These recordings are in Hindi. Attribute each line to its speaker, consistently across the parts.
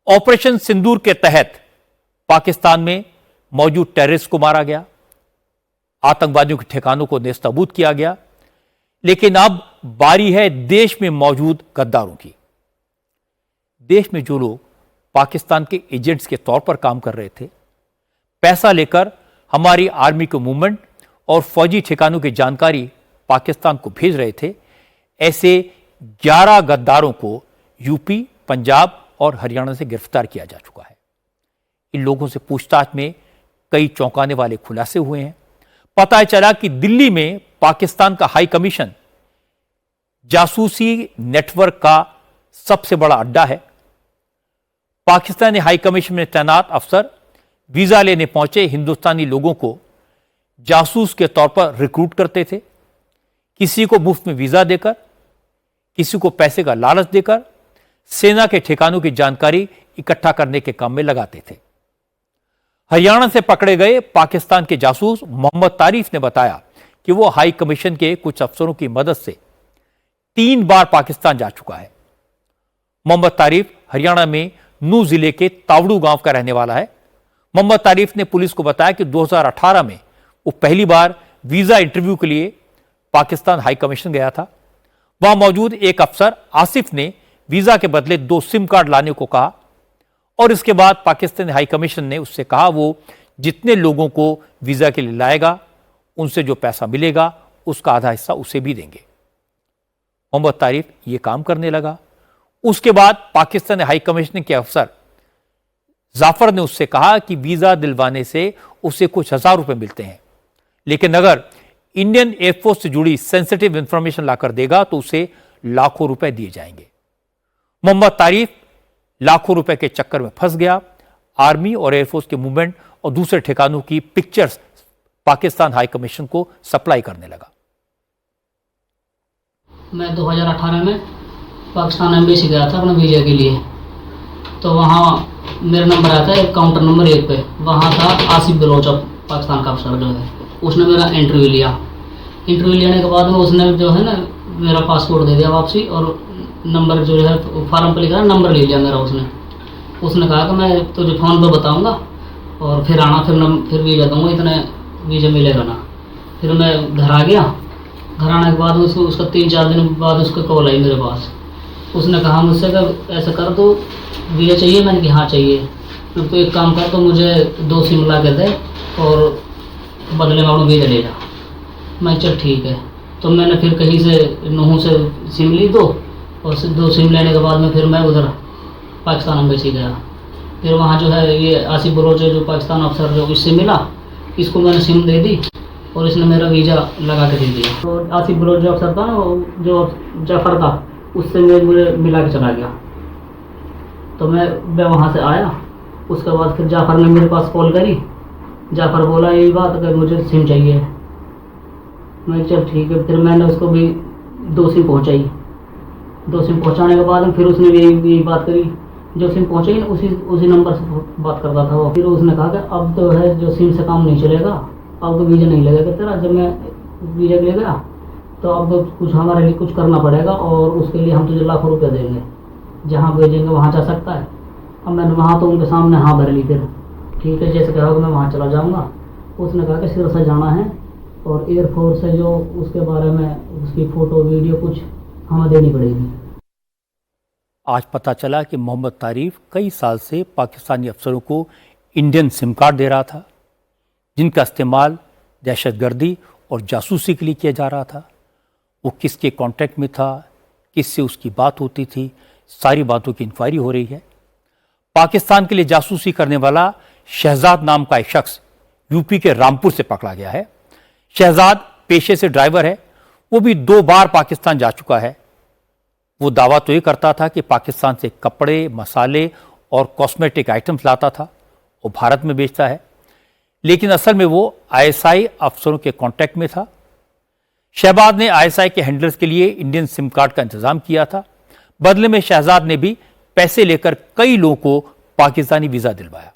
Speaker 1: ऑपरेशन सिंदूर के तहत पाकिस्तान में मौजूद टेररिस्ट को मारा गया, आतंकवादियों के ठिकानों को नेस्तनाबूद किया गया। लेकिन अब बारी है देश में मौजूद गद्दारों की। देश में जो लोग पाकिस्तान के एजेंट्स के तौर पर काम कर रहे थे, पैसा लेकर हमारी आर्मी के मूवमेंट और फौजी ठिकानों की जानकारी पाकिस्तान को भेज रहे थे, ऐसे 11 गद्दारों को यूपी, पंजाब और हरियाणा से गिरफ्तार किया जा चुका है। इन लोगों से पूछताछ में कई चौंकाने वाले खुलासे हुए हैं। पता चला कि दिल्ली में पाकिस्तान का हाई कमीशन जासूसी नेटवर्क का सबसे बड़ा अड्डा है। पाकिस्तानी हाई कमीशन में तैनात अफसर वीजा लेने पहुंचे हिंदुस्तानी लोगों को जासूस के तौर पर रिक्रूट करते थे। किसी को मुफ्त में वीजा देकर, किसी को पैसे का लालच देकर सेना के ठिकानों की जानकारी इकट्ठा करने के काम में लगाते थे। हरियाणा से पकड़े गए पाकिस्तान के जासूस मोहम्मद तारिफ ने बताया कि वो हाई कमीशन के कुछ अफसरों की मदद से 3 बार पाकिस्तान जा चुका है। मोहम्मद तारिफ हरियाणा में नू जिले के तावड़ू गांव का रहने वाला है। मोहम्मद तारिफ ने पुलिस को बताया कि 2018 में वो पहली बार वीजा इंटरव्यू के लिए पाकिस्तान हाई कमीशन गया था। वहां मौजूद एक अफसर आसिफ ने वीजा के बदले 2 सिम कार्ड लाने को कहा और इसके बाद पाकिस्तान हाई कमीशन ने उससे कहा वो जितने लोगों को वीजा के लिए लाएगा उनसे जो पैसा मिलेगा उसका आधा हिस्सा उसे भी देंगे। मोहम्मद तारिफ ये काम करने लगा। उसके बाद पाकिस्तान हाई कमीशन के अफसर जाफर ने उससे कहा कि वीजा दिलवाने से उसे कुछ हजार रुपए मिलते हैं, लेकिन अगर इंडियन एयरफोर्स से जुड़ी सेंसिटिव इंफॉर्मेशन लाकर देगा तो उसे लाखों रुपए दिए जाएंगे। मोहम्मद तारिफ लाखों रुपए के चक्कर में फंस गया। आर्मी और एयरफोर्स के मूवमेंट और दूसरे ठिकानों की पिक्चर्स पाकिस्तान हाई कमीशन को सप्लाई करने लगा।
Speaker 2: मैं 2018 में पाकिस्तान एम्बेसी गया था अपने वीजा के लिए, तो वहाँ मेरा नंबर आया था काउंटर नंबर 1 पे। वहाँ था आसिफ बलोच, पाकिस्तान का अफसर जो है, उसने मेरा इंटरव्यू लिया। इंटरव्यू लेने के बाद में उसने जो है ना मेरा पासपोर्ट दे दिया वापसी, और नंबर जो है फॉर्म पर लिखा नंबर ले लिया मेरा। उसने कहा कि मैं तुझे फ़ोन पर बताऊंगा और फिर आना, फिर वीज़ा दूंगा, इतने वीज़ा मिलेगा ना। फिर मैं घर आ गया। घर आने के बाद उसका 3-4 दिन बाद उसका कॉल आई मेरे पास। उसने कहा मुझसे कि ऐसा कर तो वीज़ा चाहिए। मैंने कहा हाँ चाहिए। तो एक काम कर, तो मुझे 2 सिम ला के दे और बदले में वीज़ा ले जा। मैं चल ठीक है। तो मैंने फिर कहीं से नूह से सिम ली 2, और 2 सिम लेने के बाद में फिर मैं उधर पाकिस्तान एम्बेसी गया। फिर वहाँ जो है ये आसिफ बलोच जो पाकिस्तान अफसर जो इससे मिला, इसको मैंने सिम दे दी और इसने मेरा वीज़ा लगा के दे दिया। तो आसिफ बलोच जो अफसर था ना, जो जाफर था, उससे मुझे मिला के चला गया। तो मैं वहाँ से आया। उसके बाद फिर जाफर ने मेरे पास कॉल करी। जाफर बोला यही बात अगर मुझे सिम चाहिए। मैं चल ठीक है। फिर मैंने उसको भी 2 सिम पहुँचाई। 2 सिम पहुँचाने के बाद फिर उसने भी यही बात करी। जो सिम पहुँचाई ना उसी नंबर से बात करता था वो। फिर उसने कहा कि अब तो है जो सिम से काम नहीं चलेगा, अब तो वीज़ा नहीं लगेगा तेरा। जब मैं वीज़ा ले गया तो अब तो कुछ हमारे लिए कुछ करना पड़ेगा और उसके लिए हम तुझे लाखों रुपये देंगे, जहाँ भेजेंगे वहाँ जा सकता है। अब मैंने वहाँ तो उनके सामने हाँ भर ली। फिर ठीक है जैसे कहोगे मैं वहाँ चला जाऊँगा। उसने कहा कि सिरसा जाना है और एयरफोर्स से जो उसके बारे में उसकी फ़ोटो वीडियो कुछ हमें देनी पड़ेगी।
Speaker 1: आज पता चला कि मोहम्मद तारिफ कई साल से पाकिस्तानी अफसरों को इंडियन सिम कार्ड दे रहा था, जिनका इस्तेमाल दहशतगर्दी और जासूसी के लिए किया जा रहा था। वो किसके कॉन्टैक्ट में था, किससे उसकी बात होती थी, सारी बातों की इंक्वायरी हो रही है। पाकिस्तान के लिए जासूसी करने वाला शहजाद नाम का एक शख्स यूपी के रामपुर से पकड़ा गया है। शहजाद पेशे से ड्राइवर है। वो भी 2 बार पाकिस्तान जा चुका है। वो दावा तो ये करता था कि पाकिस्तान से कपड़े, मसाले और कॉस्मेटिक आइटम्स लाता था और भारत में बेचता है, लेकिन असल में वो आईएसआई अफसरों के कांटेक्ट में था। शहबाज ने आईएसआई के हैंडलर्स के लिए इंडियन सिम कार्ड का इंतजाम किया था। बदले में शहजाद ने भी पैसे लेकर कई लोगों को पाकिस्तानी वीजा दिलवाया।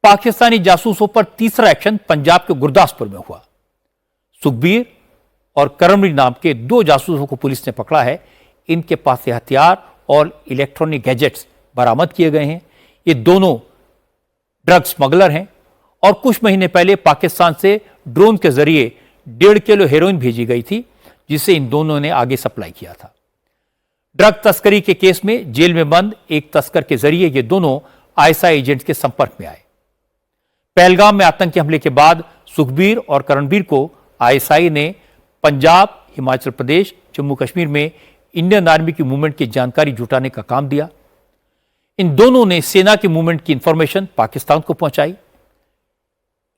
Speaker 1: पाकिस्तानी जासूसों पर तीसरा एक्शन पंजाब के गुरदासपुर में हुआ। सुखबीर और करमवीर नाम के 2 जासूसों को पुलिस ने पकड़ा है। इनके पास से हथियार और इलेक्ट्रॉनिक गैजेट्स बरामद किए गए हैं। ये दोनों ड्रग स्मगलर हैं और कुछ महीने पहले पाकिस्तान से ड्रोन के जरिए 1.5 किलो हेरोइन भेजी गई थी, जिसे इन दोनों ने आगे सप्लाई किया था। ड्रग तस्करी के केस में जेल में बंद एक तस्कर के जरिए ये दोनों आईएसआई एजेंट्स के संपर्क में आए। पहलगाम में आतंकी हमले के बाद सुखबीर और करणबीर को आईएसआई ने पंजाब, हिमाचल प्रदेश, जम्मू कश्मीर में इंडियन आर्मी की मूवमेंट की जानकारी जुटाने का काम दिया। इन दोनों ने सेना की मूवमेंट की इंफॉर्मेशन पाकिस्तान को पहुंचाई।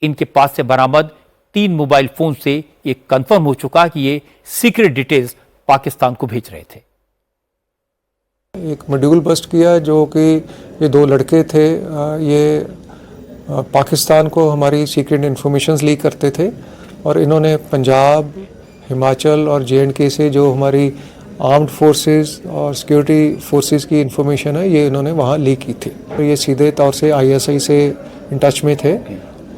Speaker 1: इनके पास से बरामद 3 मोबाइल फोन से ये कंफर्म हो चुका कि ये सीक्रेट डिटेल्स पाकिस्तान को भेज रहे थे।
Speaker 3: एक मॉड्यूल बस्ट किया जो कि ये 2 लड़के थे, ये पाकिस्तान को हमारी सीक्रेट इन्फॉर्मेशंस लीक करते थे और इन्होंने पंजाब, हिमाचल और जे.एंड.के से जो हमारी आर्म्ड फोर्सेस और सिक्योरिटी फोर्सेस की इन्फॉर्मेशन है ये इन्होंने वहाँ लीक की थी। तो ये सीधे तौर से आईएसआई से इन टच में थे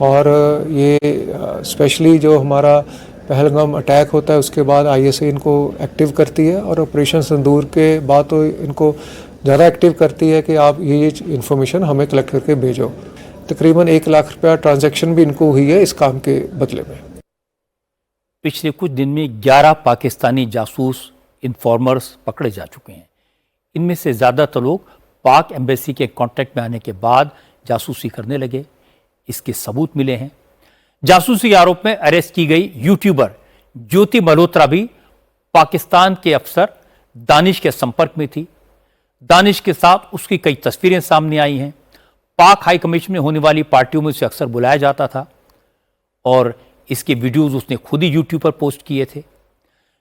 Speaker 3: और ये स्पेशली जो हमारा पहलगाम अटैक होता है उसके बाद आईएसआई इनको एक्टिव करती है और ऑपरेशन सिंदूर के बाद तो इनको ज़्यादा एक्टिव करती है कि आप ये इन्फॉर्मेशन हमें कलेक्ट करके भेजो। तकरीबन 1 लाख रुपया ट्रांजैक्शन भी इनको हुई है इस काम के बदले में।
Speaker 1: पिछले कुछ दिन में 11 पाकिस्तानी जासूस इन्फॉर्मर्स पकड़े जा चुके हैं। इनमें से ज़्यादातर लोग पाक एम्बेसी के कांटेक्ट में आने के बाद जासूसी करने लगे। इसके सबूत मिले हैं। जासूसी आरोप में अरेस्ट की गई यूट्यूबर ज्योति मल्होत्रा भी पाकिस्तान के अफसर दानिश के संपर्क में थी। दानिश के साथ उसकी कई तस्वीरें सामने आई हैं। पाक हाई कमीशन में होने वाली पार्टियों में उसे अक्सर बुलाया जाता था और इसके वीडियोज उसने खुद ही यूट्यूब पर पोस्ट किए थे।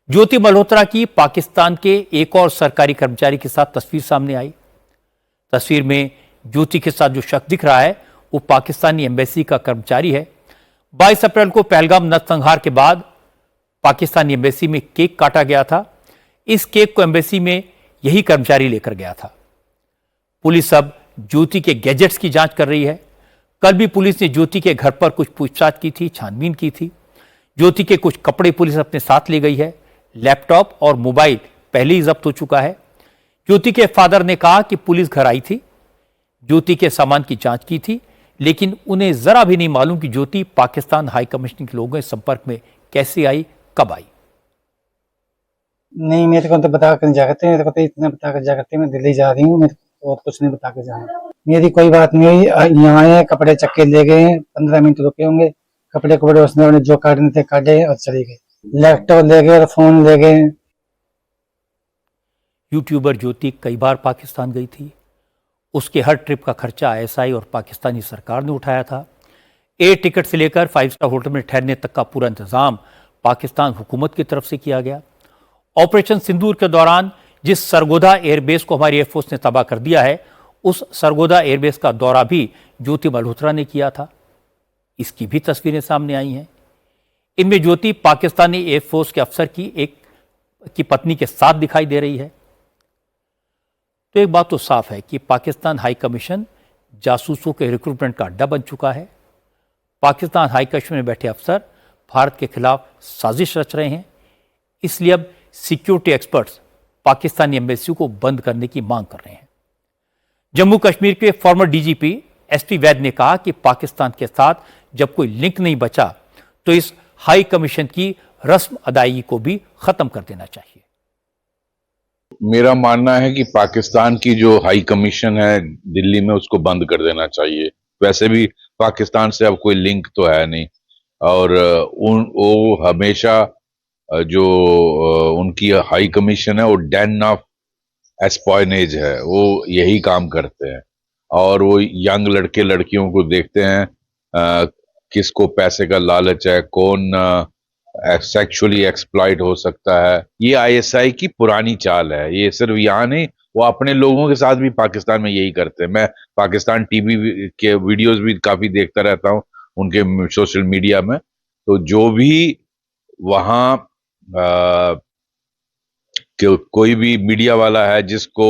Speaker 1: ज्योति मल्होत्रा की पाकिस्तान के एक और सरकारी कर्मचारी के साथ तस्वीर सामने आई। तस्वीर में ज्योति के साथ जो शख्स दिख रहा है वो पाकिस्तानी एम्बेसी का कर्मचारी है। 22 अप्रैल को पहलगाम नरसंहार के बाद पाकिस्तानी एम्बेसी में केक काटा गया था। इस केक को एम्बेसी में यही कर्मचारी लेकर गया था। पुलिस अब ज्योति के गैजेट्स की जांच कर रही है। कल भी पुलिस ने ज्योति के घर पर कुछ पूछताछ की थी, छानबीन की थी। ज्योति के कुछ कपड़े पुलिस अपने साथ ले गई है। लैपटॉप और मोबाइल पहले ही जब्त हो चुका है। ज्योति के फादर ने कहा कि पुलिस घर आई थी, ज्योति के सामान की जांच की थी, लेकिन उन्हें जरा भी नहीं मालूम कि ज्योति पाकिस्तान हाई कमीशन के लोगों के संपर्क में कैसे आई, कब आई।
Speaker 4: नहीं, मेरे को तो बता कर जा करते, मेरे को तो इतना बता कर जा करते मैं दिल्ली जा रही हूँ, मेरे को और कुछ नहीं बता के जाना। मेरी कोई बात नहीं हुई। यहाँ आए, कपड़े चक्के ले गए, 15 मिनट रुके होंगे, कपड़े उसने जो काटने थे काटे और चले गए। लैपटॉप ले गए और फोन ले गए।
Speaker 1: यूट्यूबर ज्योति कई बार पाकिस्तान गई थी। उसके हर ट्रिप का खर्चा आईएसआई और पाकिस्तानी सरकार ने उठाया था। एयर टिकट से लेकर 5 स्टार होटल में ठहरने तक का पूरा इंतजाम पाकिस्तान हुकूमत की तरफ से किया गया। ऑपरेशन सिंदूर के दौरान जिस सरगोधा एयरबेस को हमारी एयरफोर्स ने तबाह कर दिया है, उस सरगोधा एयरबेस का दौरा भी ज्योति मल्होत्रा ने किया था। इसकी भी तस्वीरें सामने आई हैं। इनमें ज्योति पाकिस्तानी एयरफोर्स के अफसर की पत्नी के साथ दिखाई दे रही है। तो एक बात तो साफ है कि पाकिस्तान हाई कमीशन जासूसों के रिक्रूटमेंट का अड्डा बन चुका है। पाकिस्तान हाई कमीशन में बैठे अफसर भारत के खिलाफ साजिश रच रहे हैं। इसलिए अब सिक्योरिटी एक्सपर्ट्स पाकिस्तानी एम्बेसी को बंद करने की मांग कर रहे हैं। जम्मू कश्मीर के फॉर्मर डीजीपी एसपी वैद ने कहा कि पाकिस्तान के साथ जब कोई लिंक नहीं बचा तो इस हाई कमीशन की रस्म अदायगी को भी खत्म कर देना चाहिए।
Speaker 5: मेरा मानना है कि पाकिस्तान की जो हाई कमीशन है दिल्ली में उसको बंद कर देना चाहिए। वैसे भी पाकिस्तान से अब कोई लिंक तो है नहीं और वो हमेशा जो उनकी हाई कमीशन है वो डेन ऑफ एस्पॉयनेज है, वो यही काम करते हैं और वो यंग लड़के लड़कियों को देखते हैं किसको पैसे का लालच है, कौन सेक्सुअली एक्सप्लॉइट हो सकता है। ये आईएसआई की पुरानी चाल है। ये सिर्फ यहाँ नहीं, वो अपने लोगों के साथ भी पाकिस्तान में यही करते हैं। मैं पाकिस्तान टीवी के वीडियोस भी काफी देखता रहता हूँ उनके सोशल मीडिया में। तो जो भी वहाँ कोई भी मीडिया वाला है जिसको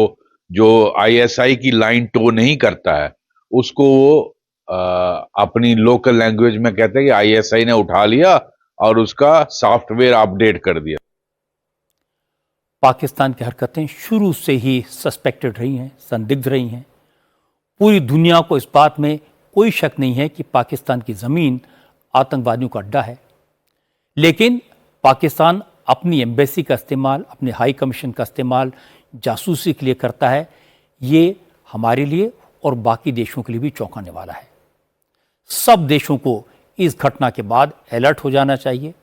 Speaker 5: जो आईएसआई की लाइन टो नहीं करता है उसको वो अपनी लोकल लैंग्वेज में कहते हैं कि आईएसआई ने उठा लिया और उसका सॉफ्टवेयर अपडेट कर दिया।
Speaker 1: पाकिस्तान की हरकतें शुरू से ही सस्पेक्टेड रही हैं, संदिग्ध रही हैं। पूरी दुनिया को इस बात में कोई शक नहीं है कि पाकिस्तान की ज़मीन आतंकवादियों का अड्डा है, लेकिन पाकिस्तान अपनी एम्बेसी का इस्तेमाल, अपने हाई कमीशन का इस्तेमाल जासूसी के लिए करता है। ये हमारे लिए और बाकी देशों के लिए भी चौंकाने वाला है। सब देशों को इस घटना के बाद अलर्ट हो जाना चाहिए।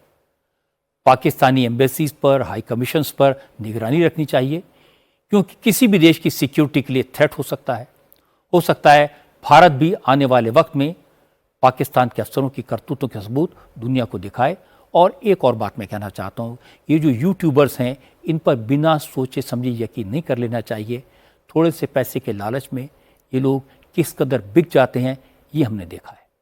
Speaker 1: पाकिस्तानी एम्बेसीज पर, हाई कमीशंस पर निगरानी रखनी चाहिए, क्योंकि किसी भी देश की सिक्योरिटी के लिए थ्रेट हो सकता है। हो सकता है भारत भी आने वाले वक्त में पाकिस्तान के अफसरों की करतूतों के सबूत दुनिया को दिखाए। और एक और बात मैं कहना चाहता हूँ, ये जो यूट्यूबर्स हैं, इन पर बिना सोचे समझे यकीन नहीं कर लेना चाहिए। थोड़े से पैसे के लालच में ये लोग किस कदर बिक जाते हैं, ये हमने देखा है।